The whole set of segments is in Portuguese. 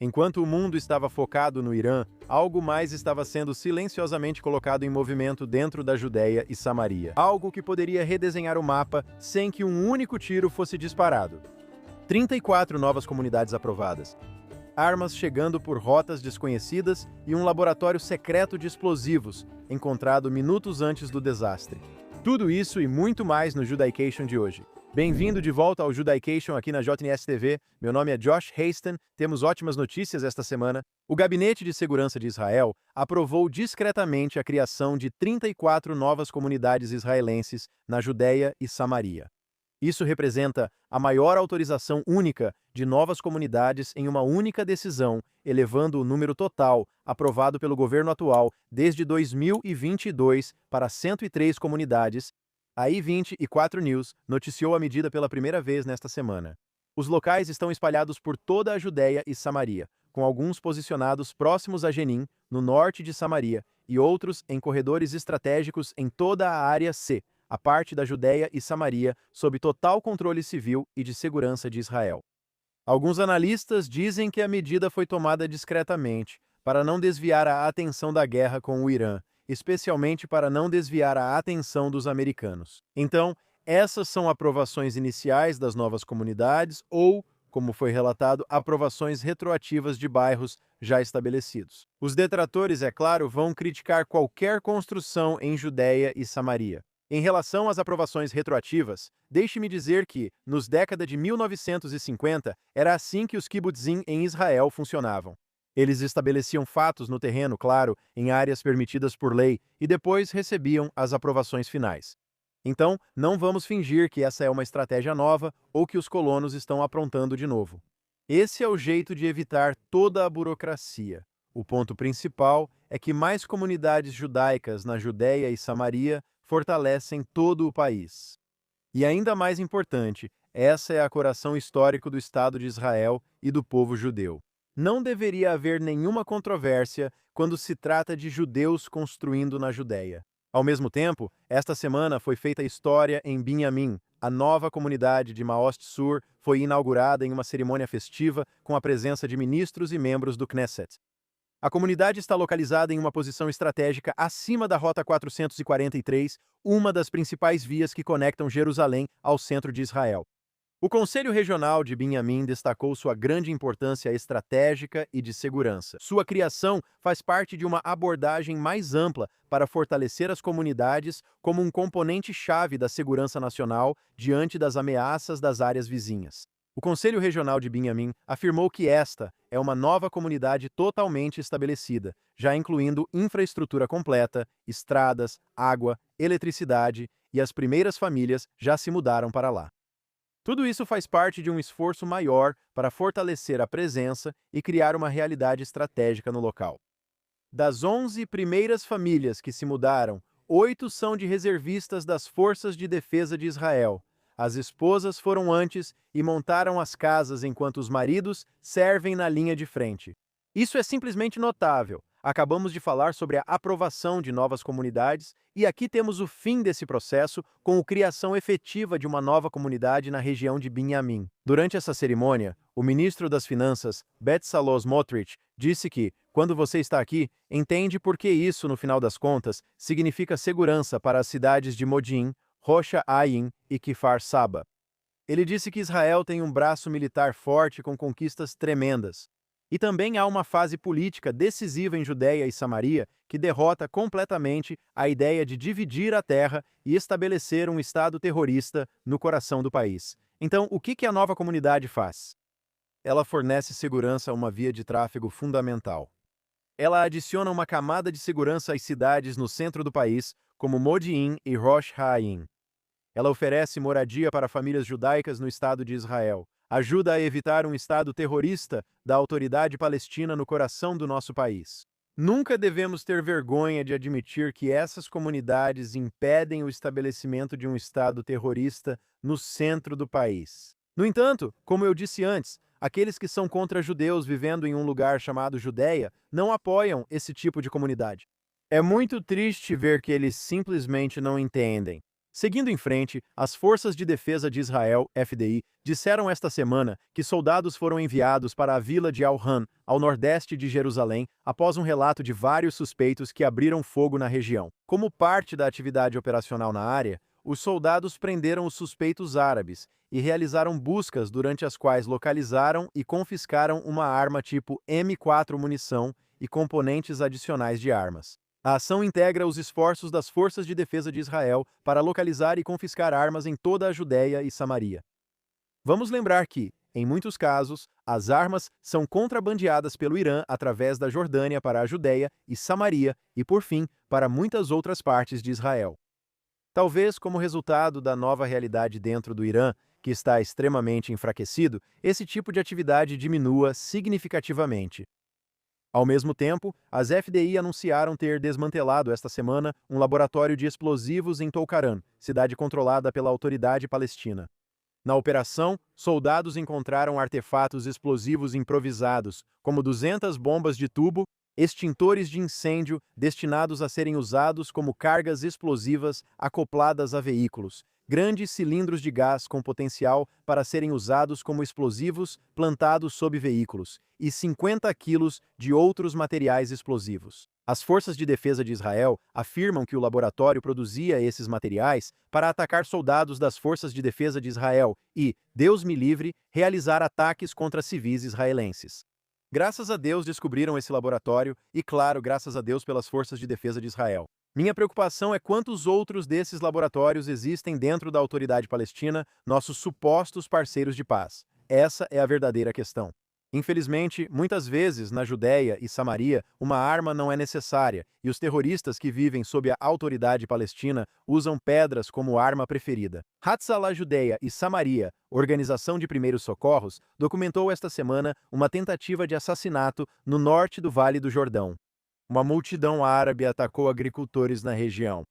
Enquanto o mundo estava focado no Irã, algo mais estava sendo silenciosamente colocado em movimento dentro da Judéia e Samaria. Algo que poderia redesenhar o mapa sem que um único tiro fosse disparado. 34 novas comunidades aprovadas. Armas chegando por rotas desconhecidas e um laboratório secreto de explosivos, encontrado minutos antes do desastre. Tudo isso e muito mais no Judaication de hoje. Bem-vindo de volta ao Judaication aqui na JNS TV. Meu nome é Josh Hasten. Temos ótimas notícias esta semana. O Gabinete de Segurança de Israel aprovou discretamente a criação de 34 novas comunidades israelenses na Judéia e Samaria. Isso representa a maior autorização única de novas comunidades em uma única decisão, elevando o número total aprovado pelo governo atual desde 2022 para 103 comunidades. A I24 News noticiou a medida pela primeira vez nesta semana. Os locais estão espalhados por toda a Judéia e Samaria, com alguns posicionados próximos a Jenin, no norte de Samaria, e outros em corredores estratégicos em toda a área C, a parte da Judéia e Samaria, sob total controle civil e de segurança de Israel. Alguns analistas dizem que a medida foi tomada discretamente, para não desviar a atenção da guerra com o Irã, especialmente para não desviar a atenção dos americanos. Então, essas são aprovações iniciais das novas comunidades ou, como foi relatado, aprovações retroativas de bairros já estabelecidos. Os detratores, é claro, vão criticar qualquer construção em Judéia e Samaria. Em relação às aprovações retroativas, deixe-me dizer que, nos décadas de 1950, era assim que os kibbutzim em Israel funcionavam. Eles estabeleciam fatos no terreno, claro, em áreas permitidas por lei, e depois recebiam as aprovações finais. Então, não vamos fingir que essa é uma estratégia nova ou que os colonos estão aprontando de novo. Esse é o jeito de evitar toda a burocracia. O ponto principal é que mais comunidades judaicas na Judéia e Samaria fortalecem todo o país. E ainda mais importante, essa é o coração histórico do Estado de Israel e do povo judeu. Não deveria haver nenhuma controvérsia quando se trata de judeus construindo na Judéia. Ao mesmo tempo, esta semana foi feita história em Binyamin. A nova comunidade de Maoz Tzur foi inaugurada em uma cerimônia festiva com a presença de ministros e membros do Knesset. A comunidade está localizada em uma posição estratégica acima da Rota 443, uma das principais vias que conectam Jerusalém ao centro de Israel. O Conselho Regional de Binyamin destacou sua grande importância estratégica e de segurança. Sua criação faz parte de uma abordagem mais ampla para fortalecer as comunidades como um componente-chave da segurança nacional diante das ameaças das áreas vizinhas. O Conselho Regional de Binyamin afirmou que esta é uma nova comunidade totalmente estabelecida, já incluindo infraestrutura completa, estradas, água, eletricidade, e as primeiras famílias já se mudaram para lá. Tudo isso faz parte de um esforço maior para fortalecer a presença e criar uma realidade estratégica no local. Das 11 primeiras famílias que se mudaram, 8 são de reservistas das Forças de Defesa de Israel. As esposas foram antes e montaram as casas enquanto os maridos servem na linha de frente. Isso é simplesmente notável. Acabamos de falar sobre a aprovação de novas comunidades e aqui temos o fim desse processo com a criação efetiva de uma nova comunidade na região de Binyamin. Durante essa cerimônia, o ministro das Finanças, Bezalel Smotrich, disse que, quando você está aqui, entende por que isso, no final das contas, significa segurança para as cidades de Modi'in, Rosh Ain e Kfar Saba. Ele disse que Israel tem um braço militar forte com conquistas tremendas. E também há uma fase política decisiva em Judéia e Samaria que derrota completamente a ideia de dividir a terra e estabelecer um Estado terrorista no coração do país. Então, o que a nova comunidade faz? Ela fornece segurança a uma via de tráfego fundamental. Ela adiciona uma camada de segurança às cidades no centro do país, como Modi'in e Rosh Ain. Ela oferece moradia para famílias judaicas no Estado de Israel. Ajuda a evitar um Estado terrorista da autoridade palestina no coração do nosso país. Nunca devemos ter vergonha de admitir que essas comunidades impedem o estabelecimento de um Estado terrorista no centro do país. No entanto, como eu disse antes, aqueles que são contra judeus vivendo em um lugar chamado Judéia não apoiam esse tipo de comunidade. É muito triste ver que eles simplesmente não entendem. Seguindo em frente, as Forças de Defesa de Israel, FDI, disseram esta semana que soldados foram enviados para a vila de Al-Han, ao nordeste de Jerusalém, após um relato de vários suspeitos que abriram fogo na região. Como parte da atividade operacional na área, os soldados prenderam os suspeitos árabes e realizaram buscas durante as quais localizaram e confiscaram uma arma tipo M4 munição e componentes adicionais de armas. A ação integra os esforços das Forças de Defesa de Israel para localizar e confiscar armas em toda a Judéia e Samaria. Vamos lembrar que, em muitos casos, as armas são contrabandeadas pelo Irã através da Jordânia para a Judéia e Samaria e, por fim, para muitas outras partes de Israel. Talvez como resultado da nova realidade dentro do Irã, que está extremamente enfraquecido, esse tipo de atividade diminua significativamente. Ao mesmo tempo, as FDI anunciaram ter desmantelado esta semana um laboratório de explosivos em Tulkarm, cidade controlada pela Autoridade Palestina. Na operação, soldados encontraram artefatos explosivos improvisados, como 200 bombas de tubo, extintores de incêndio destinados a serem usados como cargas explosivas acopladas a veículos, grandes cilindros de gás com potencial para serem usados como explosivos plantados sob veículos, e 50 quilos de outros materiais explosivos. As Forças de Defesa de Israel afirmam que o laboratório produzia esses materiais para atacar soldados das Forças de Defesa de Israel e, Deus me livre, realizar ataques contra civis israelenses. Graças a Deus descobriram esse laboratório e, claro, graças a Deus pelas Forças de Defesa de Israel. Minha preocupação é quantos outros desses laboratórios existem dentro da Autoridade Palestina, nossos supostos parceiros de paz. Essa é a verdadeira questão. Infelizmente, muitas vezes, na Judéia e Samaria, uma arma não é necessária, e os terroristas que vivem sob a Autoridade Palestina usam pedras como arma preferida. Hatzalah Judéia e Samaria, Organização de Primeiros Socorros, documentou esta semana uma tentativa de assassinato no norte do Vale do Jordão. Uma multidão árabe atacou agricultores na região.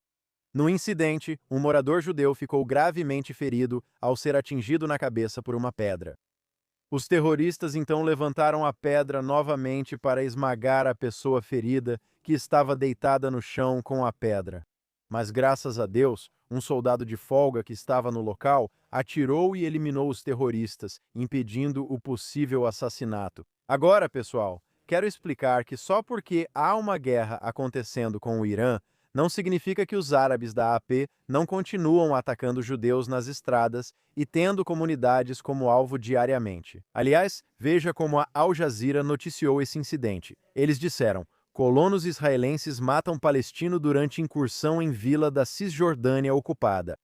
No incidente, um morador judeu ficou gravemente ferido ao ser atingido na cabeça por uma pedra. Os terroristas então levantaram a pedra novamente para esmagar a pessoa ferida que estava deitada no chão com a pedra. Mas graças a Deus, um soldado de folga que estava no local atirou e eliminou os terroristas, impedindo o possível assassinato. Agora, pessoal, quero explicar que só porque há uma guerra acontecendo com o Irã, não significa que os árabes da AP não continuam atacando judeus nas estradas e tendo comunidades como alvo diariamente. Aliás, veja como a Al Jazeera noticiou esse incidente. Eles disseram: colonos israelenses matam palestino durante incursão em vila da Cisjordânia ocupada.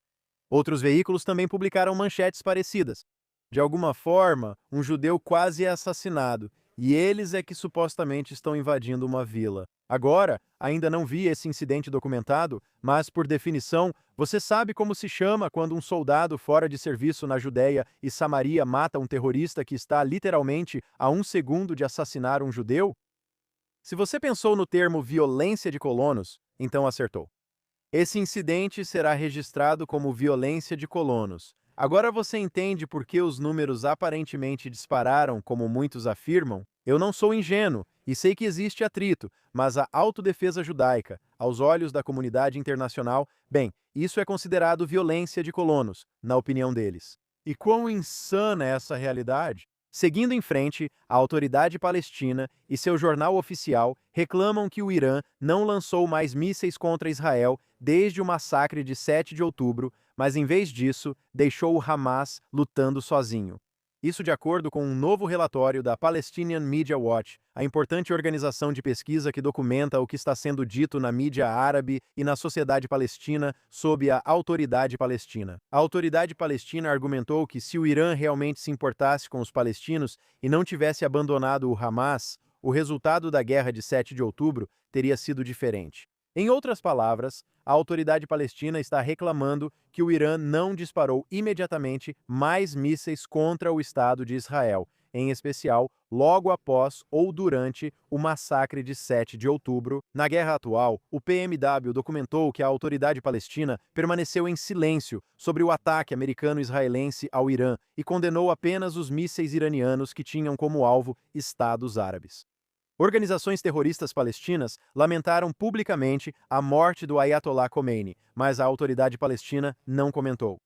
Outros veículos também publicaram manchetes parecidas. De alguma forma, um judeu quase é assassinado, e eles é que supostamente estão invadindo uma vila. Agora, ainda não vi esse incidente documentado, mas, por definição, você sabe como se chama quando um soldado fora de serviço na Judéia e Samaria mata um terrorista que está literalmente a 1 segundo de assassinar um judeu? Se você pensou no termo violência de colonos, então acertou. Esse incidente será registrado como violência de colonos. Agora você entende por que os números aparentemente dispararam, como muitos afirmam? Eu não sou ingênuo e sei que existe atrito, mas a autodefesa judaica, aos olhos da comunidade internacional, bem, isso é considerado violência de colonos, na opinião deles. E quão insana é essa realidade? Seguindo em frente, a Autoridade Palestina e seu jornal oficial reclamam que o Irã não lançou mais mísseis contra Israel desde o massacre de 7 de outubro, mas em vez disso, deixou o Hamas lutando sozinho. Isso de acordo com um novo relatório da Palestinian Media Watch, a importante organização de pesquisa que documenta o que está sendo dito na mídia árabe e na sociedade palestina sob a Autoridade Palestina. A Autoridade Palestina argumentou que se o Irã realmente se importasse com os palestinos e não tivesse abandonado o Hamas, o resultado da guerra de 7 de outubro teria sido diferente. Em outras palavras, a Autoridade Palestina está reclamando que o Irã não disparou imediatamente mais mísseis contra o Estado de Israel, em especial logo após ou durante o massacre de 7 de outubro. Na guerra atual, o PMW documentou que a Autoridade Palestina permaneceu em silêncio sobre o ataque americano-israelense ao Irã e condenou apenas os mísseis iranianos que tinham como alvo estados árabes. Organizações terroristas palestinas lamentaram publicamente a morte do Ayatollah Khomeini, mas a autoridade palestina não comentou.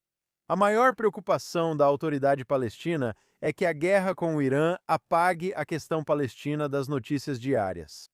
A maior preocupação da autoridade palestina é que a guerra com o Irã apague a questão palestina das notícias diárias.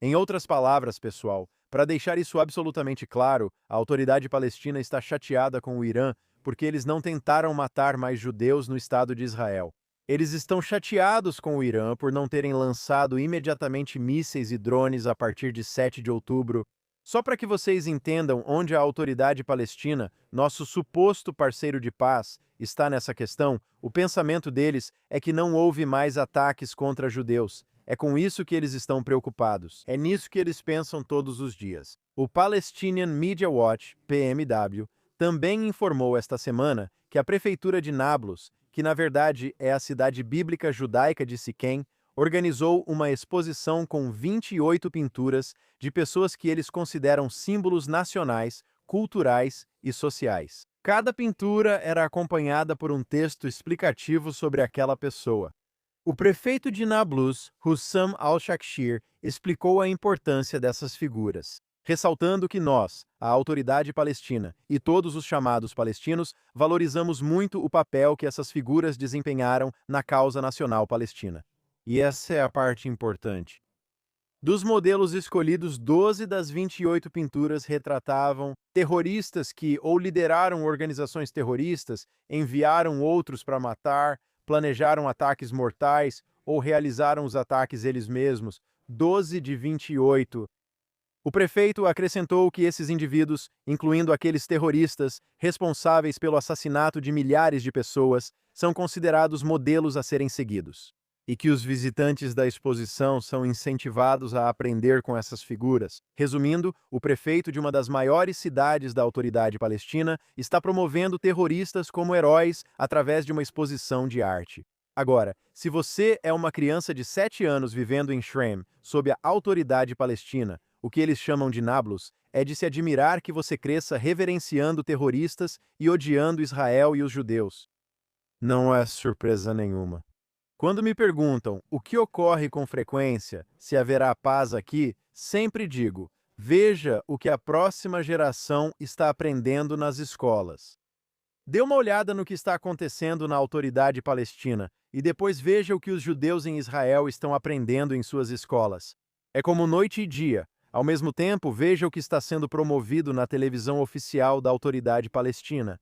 Em outras palavras, pessoal, para deixar isso absolutamente claro, a autoridade palestina está chateada com o Irã porque eles não tentaram matar mais judeus no Estado de Israel. Eles estão chateados com o Irã por não terem lançado imediatamente mísseis e drones a partir de 7 de outubro. Só para que vocês entendam onde a autoridade palestina, nosso suposto parceiro de paz, está nessa questão, o pensamento deles é que não houve mais ataques contra judeus. É com isso que eles estão preocupados. É nisso que eles pensam todos os dias. O Palestinian Media Watch, PMW, também informou esta semana que a prefeitura de Nablus, que na verdade é a cidade bíblica judaica de Siquém, organizou uma exposição com 28 pinturas de pessoas que eles consideram símbolos nacionais, culturais e sociais. Cada pintura era acompanhada por um texto explicativo sobre aquela pessoa. O prefeito de Nablus, Hussam al-Shakshir, explicou a importância dessas figuras, ressaltando que nós, a autoridade palestina e todos os chamados palestinos, valorizamos muito o papel que essas figuras desempenharam na causa nacional palestina. E essa é a parte importante. Dos modelos escolhidos, 12 das 28 pinturas retratavam terroristas que ou lideraram organizações terroristas, enviaram outros para matar, planejaram ataques mortais ou realizaram os ataques eles mesmos. 12 de 28. O prefeito acrescentou que esses indivíduos, incluindo aqueles terroristas responsáveis pelo assassinato de milhares de pessoas, são considerados modelos a serem seguidos, e que os visitantes da exposição são incentivados a aprender com essas figuras. Resumindo, o prefeito de uma das maiores cidades da autoridade palestina está promovendo terroristas como heróis através de uma exposição de arte. Agora, se você é uma criança de 7 anos vivendo em Shrem, sob a autoridade palestina, o que eles chamam de Nablus, é de se admirar que você cresça reverenciando terroristas e odiando Israel e os judeus. Não é surpresa nenhuma. Quando me perguntam o que ocorre com frequência, se haverá paz aqui, sempre digo: veja o que a próxima geração está aprendendo nas escolas. Dê uma olhada no que está acontecendo na autoridade palestina e depois veja o que os judeus em Israel estão aprendendo em suas escolas. É como noite e dia. Ao mesmo tempo, veja o que está sendo promovido na televisão oficial da autoridade palestina.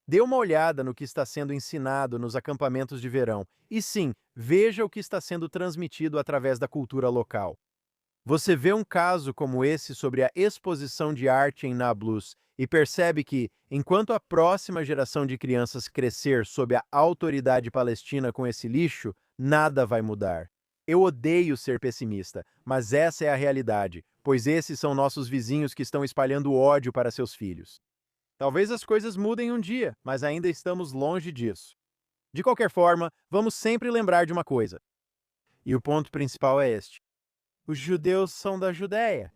Dê uma olhada no que está sendo ensinado nos acampamentos de verão. E sim, veja o que está sendo transmitido através da cultura local. Você vê um caso como esse sobre a exposição de arte em Nablus e percebe que, enquanto a próxima geração de crianças crescer sob a autoridade palestina com esse lixo, nada vai mudar. Eu odeio ser pessimista, mas essa é a realidade, pois esses são nossos vizinhos que estão espalhando ódio para seus filhos. Talvez as coisas mudem um dia, mas ainda estamos longe disso. De qualquer forma, vamos sempre lembrar de uma coisa. E o ponto principal é este: os judeus são da Judéia.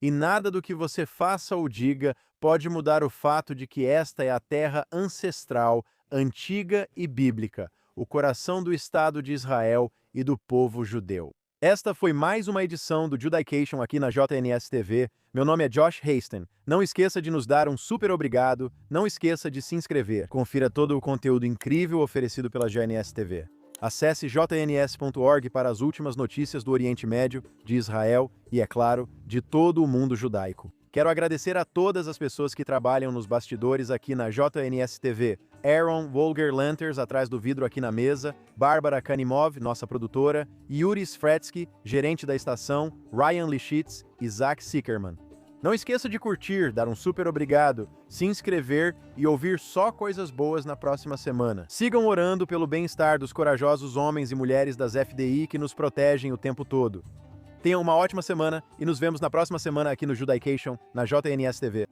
E nada do que você faça ou diga pode mudar o fato de que esta é a terra ancestral, antiga e bíblica, o coração do Estado de Israel e do povo judeu. Esta foi mais uma edição do Judaization aqui na JNS TV. Meu nome é Josh Hasten. Não esqueça de nos dar um super obrigado, não esqueça de se inscrever. Confira todo o conteúdo incrível oferecido pela JNS TV. Acesse jns.org para as últimas notícias do Oriente Médio, de Israel e, é claro, de todo o mundo judaico. Quero agradecer a todas as pessoas que trabalham nos bastidores aqui na JNS TV. Aaron Wolger Lanters, atrás do vidro aqui na mesa, Bárbara Kanimov, nossa produtora, Yuri Sfretsky, gerente da estação, Ryan Lischitz e Zach Sickerman. Não esqueça de curtir, dar um super obrigado, se inscrever e ouvir só coisas boas na próxima semana. Sigam orando pelo bem-estar dos corajosos homens e mulheres das FDI que nos protegem o tempo todo. Tenham uma ótima semana e nos vemos na próxima semana aqui no Judaization, na JNS TV.